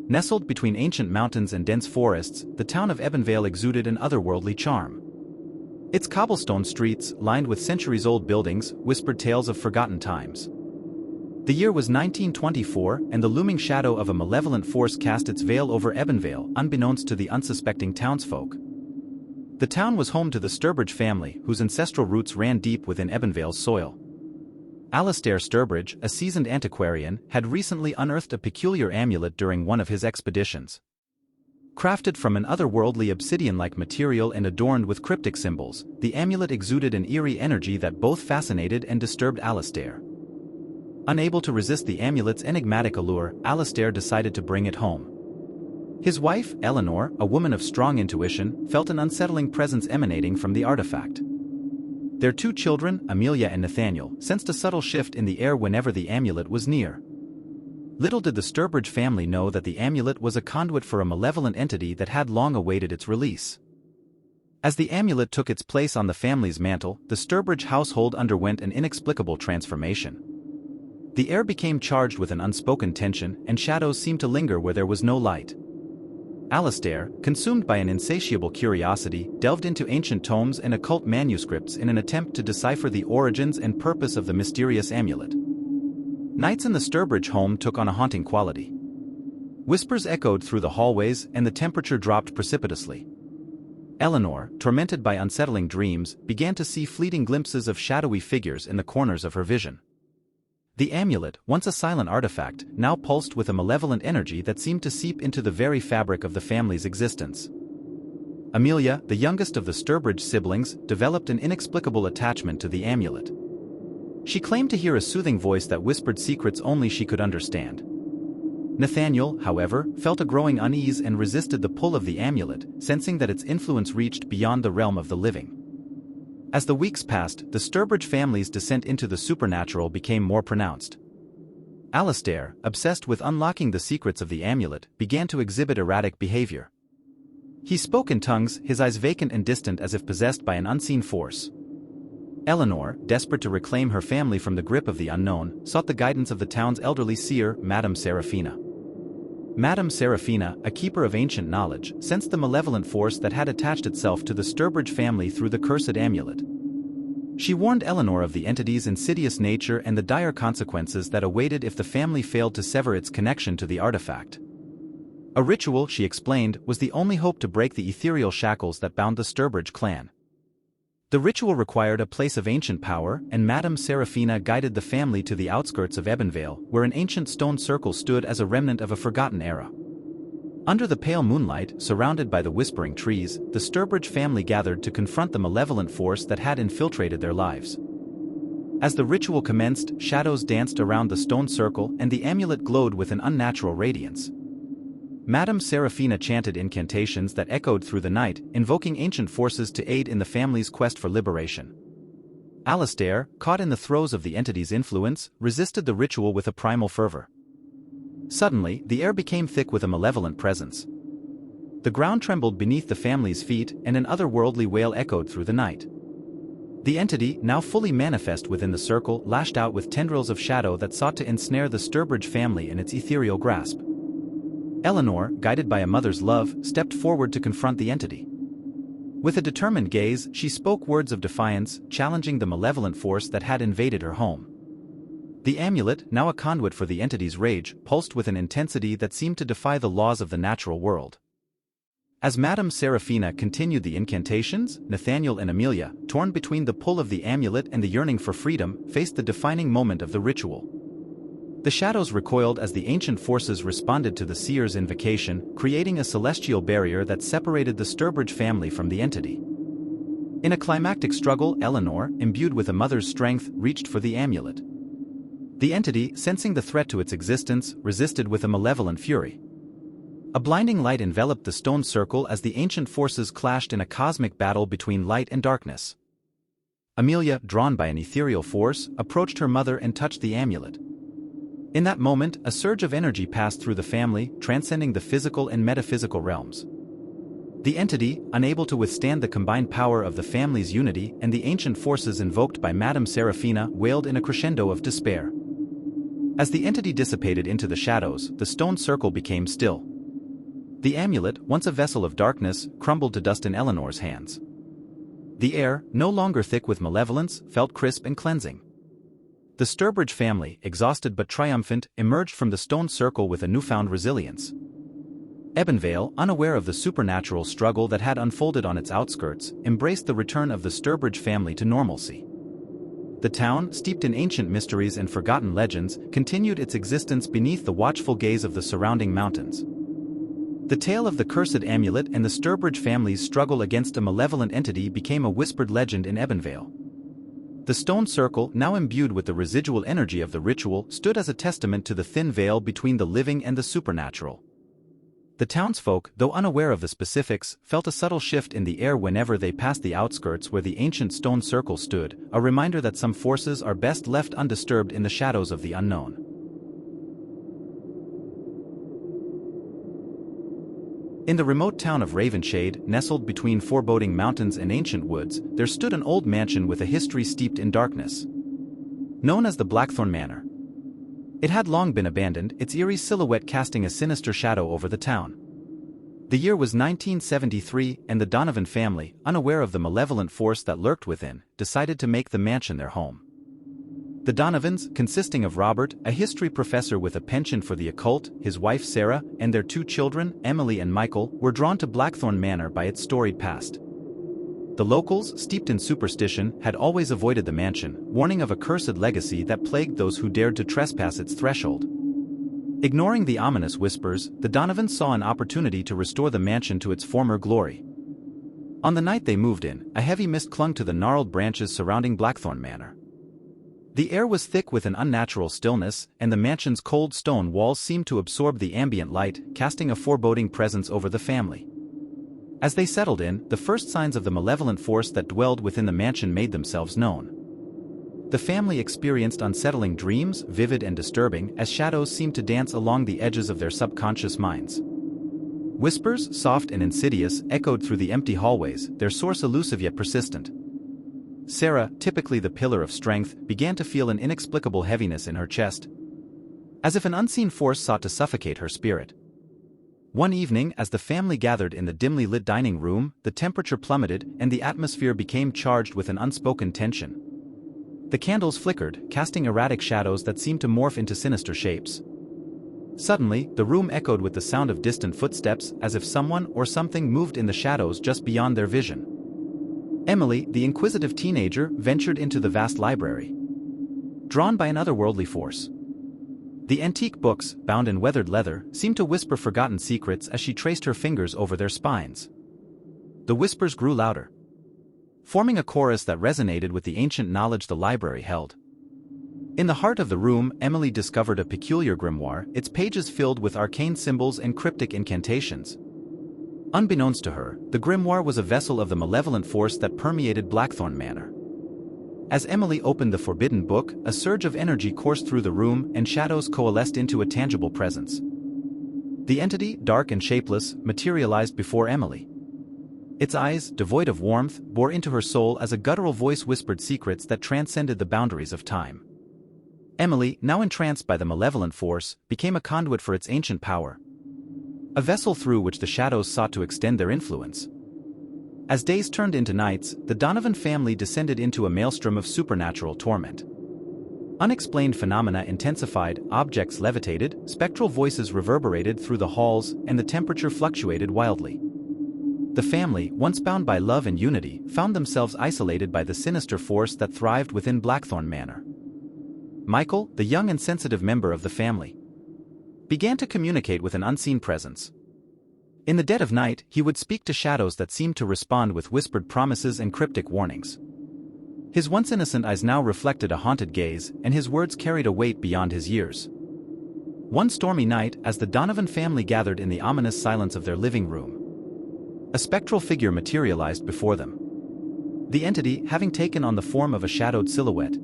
Nestled between ancient mountains and dense forests, the town of Ebonvale exuded an otherworldly charm. Its cobblestone streets, lined with centuries-old buildings, whispered tales of forgotten times. The year was 1924, and the looming shadow of a malevolent force cast its veil over Ebonvale, unbeknownst to the unsuspecting townsfolk. The town was home to the Sturbridge family, whose ancestral roots ran deep within Ebonvale's soil. Alastair Sturbridge, a seasoned antiquarian, had recently unearthed a peculiar amulet during one of his expeditions. Crafted from an otherworldly obsidian-like material and adorned with cryptic symbols, the amulet exuded an eerie energy that both fascinated and disturbed Alastair. Unable to resist the amulet's enigmatic allure, Alastair decided to bring it home. His wife, Eleanor, a woman of strong intuition, felt an unsettling presence emanating from the artifact. Their two children, Amelia and Nathaniel, sensed a subtle shift in the air whenever the amulet was near. Little did the Sturbridge family know that the amulet was a conduit for a malevolent entity that had long awaited its release. As the amulet took its place on the family's mantle, the Sturbridge household underwent an inexplicable transformation. The air became charged with an unspoken tension, and shadows seemed to linger where there was no light. Alastair, consumed by an insatiable curiosity, delved into ancient tomes and occult manuscripts in an attempt to decipher the origins and purpose of the mysterious amulet. Nights in the Sturbridge home took on a haunting quality. Whispers echoed through the hallways, and the temperature dropped precipitously. Eleanor, tormented by unsettling dreams, began to see fleeting glimpses of shadowy figures in the corners of her vision. The amulet, once a silent artifact, now pulsed with a malevolent energy that seemed to seep into the very fabric of the family's existence. Amelia, the youngest of the Sturbridge siblings, developed an inexplicable attachment to the amulet. She claimed to hear a soothing voice that whispered secrets only she could understand. Nathaniel, however, felt a growing unease and resisted the pull of the amulet, sensing that its influence reached beyond the realm of the living. As the weeks passed, the Sturbridge family's descent into the supernatural became more pronounced. Alastair, obsessed with unlocking the secrets of the amulet, began to exhibit erratic behavior. He spoke in tongues, his eyes vacant and distant as if possessed by an unseen force. Eleanor, desperate to reclaim her family from the grip of the unknown, sought the guidance of the town's elderly seer, Madame Seraphina. Madame Seraphina, a keeper of ancient knowledge, sensed the malevolent force that had attached itself to the Sturbridge family through the cursed amulet. She warned Eleanor of the entity's insidious nature and the dire consequences that awaited if the family failed to sever its connection to the artifact. A ritual, she explained, was the only hope to break the ethereal shackles that bound the Sturbridge clan. The ritual required a place of ancient power, and Madame Seraphina guided the family to the outskirts of Ebonvale, where an ancient stone circle stood as a remnant of a forgotten era. Under the pale moonlight, surrounded by the whispering trees, the Sturbridge family gathered to confront the malevolent force that had infiltrated their lives. As the ritual commenced, shadows danced around the stone circle and the amulet glowed with an unnatural radiance. Madame Seraphina chanted incantations that echoed through the night, invoking ancient forces to aid in the family's quest for liberation. Alastair, caught in the throes of the entity's influence, resisted the ritual with a primal fervor. Suddenly, the air became thick with a malevolent presence. The ground trembled beneath the family's feet, and an otherworldly wail echoed through the night. The entity, now fully manifest within the circle, lashed out with tendrils of shadow that sought to ensnare the Sturbridge family in its ethereal grasp. Eleanor, guided by a mother's love, stepped forward to confront the entity. With a determined gaze, she spoke words of defiance, challenging the malevolent force that had invaded her home. The amulet, now a conduit for the entity's rage, pulsed with an intensity that seemed to defy the laws of the natural world. As Madame Seraphina continued the incantations, Nathaniel and Amelia, torn between the pull of the amulet and the yearning for freedom, faced the defining moment of the ritual. The shadows recoiled as the ancient forces responded to the seer's invocation, creating a celestial barrier that separated the Sturbridge family from the entity. In a climactic struggle, Eleanor, imbued with a mother's strength, reached for the amulet. The entity, sensing the threat to its existence, resisted with a malevolent fury. A blinding light enveloped the stone circle as the ancient forces clashed in a cosmic battle between light and darkness. Amelia, drawn by an ethereal force, approached her mother and touched the amulet. In that moment, a surge of energy passed through the family, transcending the physical and metaphysical realms. The entity, unable to withstand the combined power of the family's unity and the ancient forces invoked by Madame Seraphina, wailed in a crescendo of despair. As the entity dissipated into the shadows, the stone circle became still. The amulet, once a vessel of darkness, crumbled to dust in Eleanor's hands. The air, no longer thick with malevolence, felt crisp and cleansing. The Sturbridge family, exhausted but triumphant, emerged from the stone circle with a newfound resilience. Ebenvale, unaware of the supernatural struggle that had unfolded on its outskirts, embraced the return of the Sturbridge family to normalcy. The town, steeped in ancient mysteries and forgotten legends, continued its existence beneath the watchful gaze of the surrounding mountains. The tale of the cursed amulet and the Sturbridge family's struggle against a malevolent entity became a whispered legend in Ebenvale. The stone circle, now imbued with the residual energy of the ritual, stood as a testament to the thin veil between the living and the supernatural. The townsfolk, though unaware of the specifics, felt a subtle shift in the air whenever they passed the outskirts where the ancient stone circle stood, a reminder that some forces are best left undisturbed in the shadows of the unknown. In the remote town of Ravenshade, nestled between foreboding mountains and ancient woods, there stood an old mansion with a history steeped in darkness. Known as the Blackthorn Manor. It had long been abandoned, its eerie silhouette casting a sinister shadow over the town. The year was 1973, and the Donovan family, unaware of the malevolent force that lurked within, decided to make the mansion their home. The Donovans, consisting of Robert, a history professor with a penchant for the occult, his wife Sarah, and their two children, Emily and Michael, were drawn to Blackthorn Manor by its storied past. The locals, steeped in superstition, had always avoided the mansion, warning of a cursed legacy that plagued those who dared to trespass its threshold. Ignoring the ominous whispers, the Donovans saw an opportunity to restore the mansion to its former glory. On the night they moved in, a heavy mist clung to the gnarled branches surrounding Blackthorn Manor. The air was thick with an unnatural stillness, and the mansion's cold stone walls seemed to absorb the ambient light, casting a foreboding presence over the family. As they settled in, the first signs of the malevolent force that dwelled within the mansion made themselves known. The family experienced unsettling dreams, vivid and disturbing, as shadows seemed to dance along the edges of their subconscious minds. Whispers, soft and insidious, echoed through the empty hallways, their source elusive yet persistent. Sarah, typically the pillar of strength, began to feel an inexplicable heaviness in her chest, as if an unseen force sought to suffocate her spirit. One evening, as the family gathered in the dimly lit dining room, the temperature plummeted and the atmosphere became charged with an unspoken tension. The candles flickered, casting erratic shadows that seemed to morph into sinister shapes. Suddenly, the room echoed with the sound of distant footsteps, as if someone or something moved in the shadows just beyond their vision. Emily, the inquisitive teenager, ventured into the vast library, drawn by an otherworldly force. The antique books, bound in weathered leather, seemed to whisper forgotten secrets as she traced her fingers over their spines. The whispers grew louder, forming a chorus that resonated with the ancient knowledge the library held. In the heart of the room, Emily discovered a peculiar grimoire, its pages filled with arcane symbols and cryptic incantations. Unbeknownst to her, the grimoire was a vessel of the malevolent force that permeated Blackthorn Manor. As Emily opened the forbidden book, a surge of energy coursed through the room and shadows coalesced into a tangible presence. The entity, dark and shapeless, materialized before Emily. Its eyes, devoid of warmth, bore into her soul as a guttural voice whispered secrets that transcended the boundaries of time. Emily, now entranced by the malevolent force, became a conduit for its ancient power, a vessel through which the shadows sought to extend their influence. As days turned into nights, the Donovan family descended into a maelstrom of supernatural torment. Unexplained phenomena intensified, objects levitated, spectral voices reverberated through the halls, and the temperature fluctuated wildly. The family, once bound by love and unity, found themselves isolated by the sinister force that thrived within Blackthorn Manor. Michael, the young and sensitive member of the family, began to communicate with an unseen presence. In the dead of night, he would speak to shadows that seemed to respond with whispered promises and cryptic warnings. His once innocent eyes now reflected a haunted gaze, and his words carried a weight beyond his years. One stormy night, as the Donovan family gathered in the ominous silence of their living room, a spectral figure materialized before them. The entity, having taken on the form of a shadowed silhouette,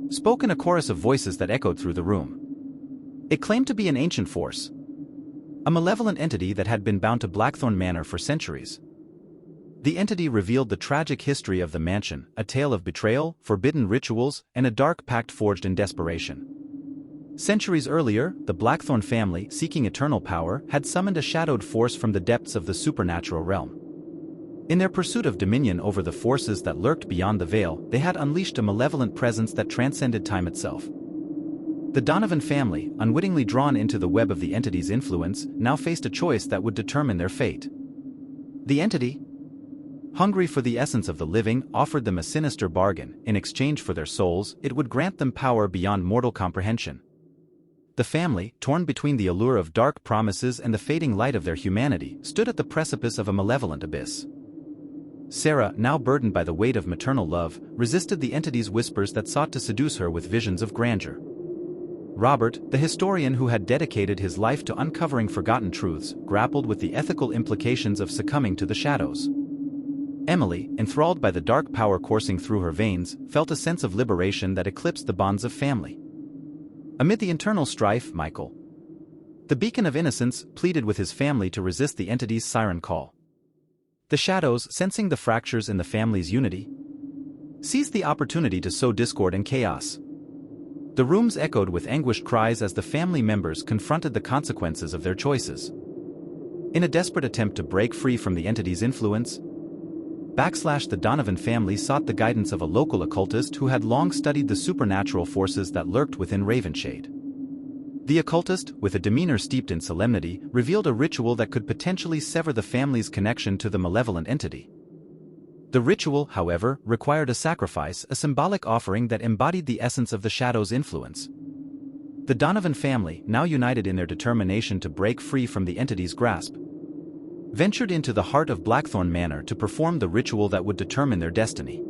spoke in a chorus of voices that echoed through the room. It claimed to be an ancient force, a malevolent entity that had been bound to Blackthorn Manor for centuries. The entity revealed the tragic history of the mansion, a tale of betrayal, forbidden rituals, and a dark pact forged in desperation. Centuries earlier, the Blackthorn family, seeking eternal power, had summoned a shadowed force from the depths of the supernatural realm. In their pursuit of dominion over the forces that lurked beyond the veil, they had unleashed a malevolent presence that transcended time itself. The Donovan family, unwittingly drawn into the web of the entity's influence, now faced a choice that would determine their fate. The entity, hungry for the essence of the living, offered them a sinister bargain. In exchange for their souls, it would grant them power beyond mortal comprehension. The family, torn between the allure of dark promises and the fading light of their humanity, stood at the precipice of a malevolent abyss. Sarah, now burdened by the weight of maternal love, resisted the entity's whispers that sought to seduce her with visions of grandeur. Robert, the historian who had dedicated his life to uncovering forgotten truths, grappled with the ethical implications of succumbing to the shadows. Emily, enthralled by the dark power coursing through her veins, felt a sense of liberation that eclipsed the bonds of family. Amid the internal strife, Michael, the beacon of innocence, pleaded with his family to resist the entity's siren call. The shadows, sensing the fractures in the family's unity, seized the opportunity to sow discord and chaos. The rooms echoed with anguished cries as the family members confronted the consequences of their choices. In a desperate attempt to break free from the entity's influence, the Donovan family sought the guidance of a local occultist who had long studied the supernatural forces that lurked within Ravenshade. The occultist, with a demeanor steeped in solemnity, revealed a ritual that could potentially sever the family's connection to the malevolent entity. The ritual, however, required a sacrifice, a symbolic offering that embodied the essence of the shadow's influence. The Donovan family, now united in their determination to break free from the entity's grasp, ventured into the heart of Blackthorn Manor to perform the ritual that would determine their destiny.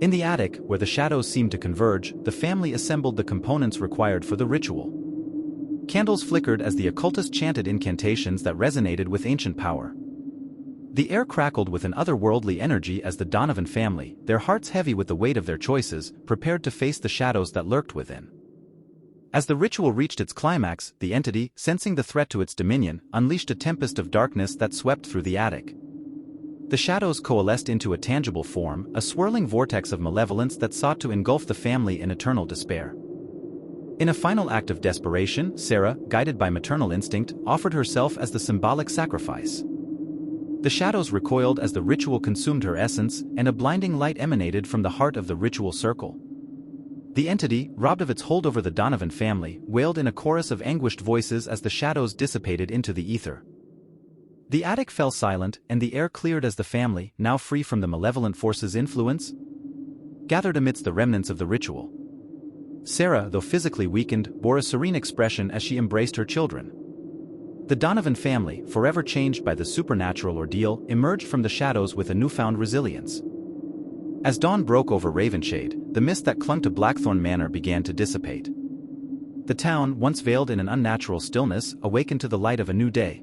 In the attic, where the shadows seemed to converge, the family assembled the components required for the ritual. Candles flickered as the occultist chanted incantations that resonated with ancient power. The air crackled with an otherworldly energy as the Donovan family, their hearts heavy with the weight of their choices, prepared to face the shadows that lurked within. As the ritual reached its climax, the entity, sensing the threat to its dominion, unleashed a tempest of darkness that swept through the attic. The shadows coalesced into a tangible form, a swirling vortex of malevolence that sought to engulf the family in eternal despair. In a final act of desperation, Sarah, guided by maternal instinct, offered herself as the symbolic sacrifice. The shadows recoiled as the ritual consumed her essence, and a blinding light emanated from the heart of the ritual circle. The entity, robbed of its hold over the Donovan family, wailed in a chorus of anguished voices as the shadows dissipated into the ether. The attic fell silent, and the air cleared as the family, now free from the malevolent force's influence, gathered amidst the remnants of the ritual. Sarah, though physically weakened, bore a serene expression as she embraced her children. The Donovan family, forever changed by the supernatural ordeal, emerged from the shadows with a newfound resilience. As dawn broke over Ravenshade, the mist that clung to Blackthorn Manor began to dissipate. The town, once veiled in an unnatural stillness, awakened to the light of a new day.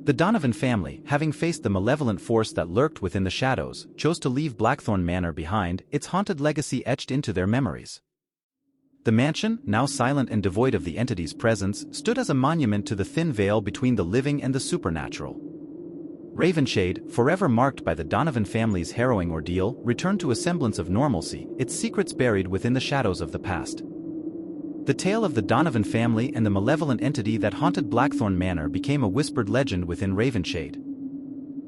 The Donovan family, having faced the malevolent force that lurked within the shadows, chose to leave Blackthorn Manor behind, its haunted legacy etched into their memories. The mansion, now silent and devoid of the entity's presence, stood as a monument to the thin veil between the living and the supernatural. Ravenshade, forever marked by the Donovan family's harrowing ordeal, returned to a semblance of normalcy, its secrets buried within the shadows of the past. The tale of the Donovan family and the malevolent entity that haunted Blackthorn Manor became a whispered legend within Ravenshade.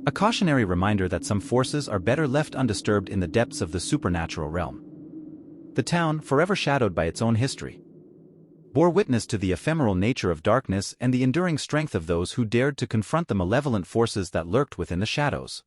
A cautionary reminder that some forces are better left undisturbed in the depths of the supernatural realm. The town, forever shadowed by its own history, bore witness to the ephemeral nature of darkness and the enduring strength of those who dared to confront the malevolent forces that lurked within the shadows.